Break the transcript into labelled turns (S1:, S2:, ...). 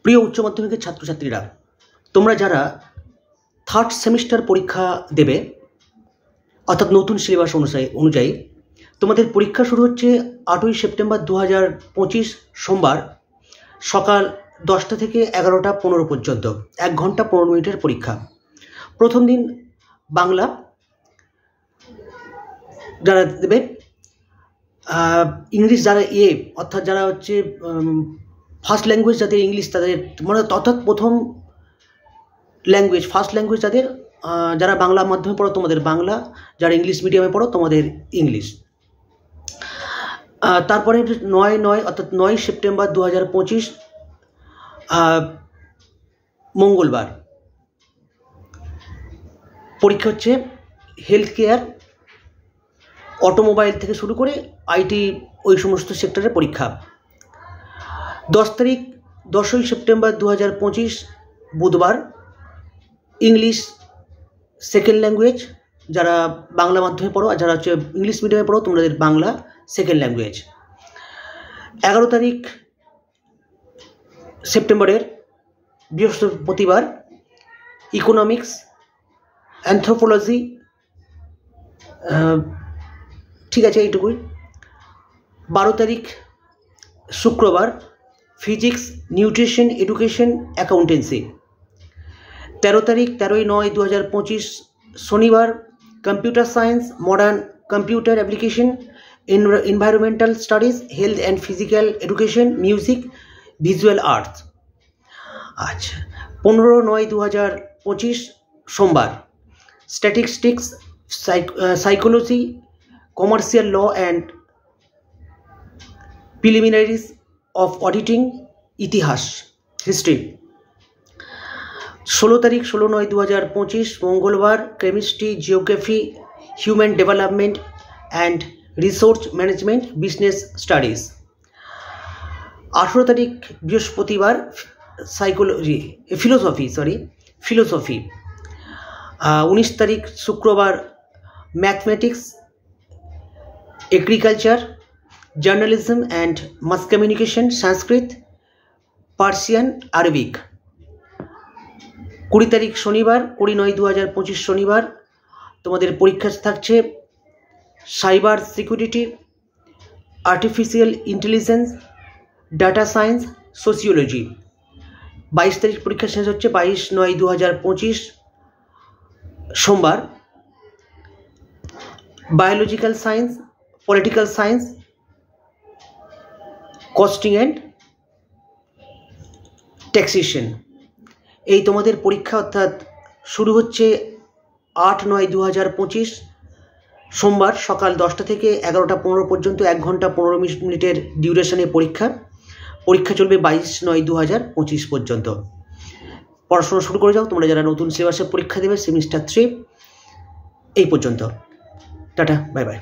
S1: প্রিয় উচ্চ মাধ্যমিকের ছাত্রছাত্রীরা, তোমরা যারা থার্ড সেমিস্টার পরীক্ষা দেবে অর্থাৎ নতুন সিলেবাস অনুযায়ী তোমাদের পরীক্ষা শুরু হচ্ছে 8ই সেপ্টেম্বর 2025 সোমবার সকাল 10টা থেকে 11টা 15 পর্যন্ত 1 ঘন্টা 15 মিনিটের পরীক্ষা। প্রথম দিন বাংলা যারা দেবে, ইংলিশ যারা অর্থাৎ যারা হচ্ছে ফার্স্ট ল্যাঙ্গুয়েজ যাদের ইংলিশ, তাদের মানে অর্থাৎ প্রথম ল্যাঙ্গুয়েজ ফার্স্ট ল্যাঙ্গুয়েজ যাদের, যারা বাংলা মাধ্যমে পড়ো তোমাদের বাংলা, যারা ইংলিশ মিডিয়ামে পড়ো তোমাদের ইংলিশ। তারপরে 9 অর্থাৎ 9 সেপ্টেম্বর 2025 মঙ্গলবার পরীক্ষা হচ্ছে হেলথ কেয়ার, অটোমোবাইল থেকে শুরু করে আইটি ওই সমস্ত সেক্টরের পরীক্ষা। 10ই সেপ্টেম্বর 2025 বুধবার ইংলিশ সেকেন্ড ল্যাঙ্গুয়েজ, যারা বাংলা মাধ্যমে পড়ো আর যারা হচ্ছে ইংলিশ মিডিয়ামে পড়ো তোমাদের বাংলা সেকেন্ড ল্যাঙ্গুয়েজ। 11 তারিখ সেপ্টেম্বরের বৃহস্পতিবার ইকোনমিক্স, অ্যানথ্রোপোলজি, ঠিক আছে এইটুকুই। 12 তারিখ শুক্রবার ফিজিক্স, নিউট্রিশন, এডুকেশন, অ্যাকাউন্টেন্সি। 13 তারিখ 13/9/2025 শনিবার computer science, modern computer application, environmental studies, health and physical education, music, visual arts. আচ্ছা, 15/9/2025 সোমবার statistics, psychology, commercial law and preliminaries of auditing, ইতিহাস, হিস্ট্রি। 16 তারিখ 16/9/2025 মঙ্গলবার chemistry, geography, human development and resource management, business studies. 18 তারিখ বৃহস্পতিবার philosophy. 19 তারিখ শুক্রবার mathematics, agriculture, journalism and mass communication, Sanskrit, Persian, Arabic. 20 তারিখ শনিবার 20/9/2025 শনিবার তোমাদের পরীক্ষা থাকছে cyber security, artificial intelligence, data science, sociology. 22 তারিখ পরীক্ষা শেষ হচ্ছে 22/9/2025 সোমবার biological science, political science, costing and taxation. এই তোমাদের পরীক্ষা অর্থাৎ শুরু হচ্ছে 8/9/2025 সোমবার সকাল 10টা থেকে 11টা 15 পর্যন্ত 1 ঘন্টা 15 মিনিটের ডিউরেশনের পরীক্ষা চলবে 22/9/2025 পর্যন্ত। পড়াশোনা শুরু করে যাও তোমরা যারা নতুন সিলেবাসে পরীক্ষা দেবে সেমিস্টার 3 এই পর্যন্ত। Tata, bye bye.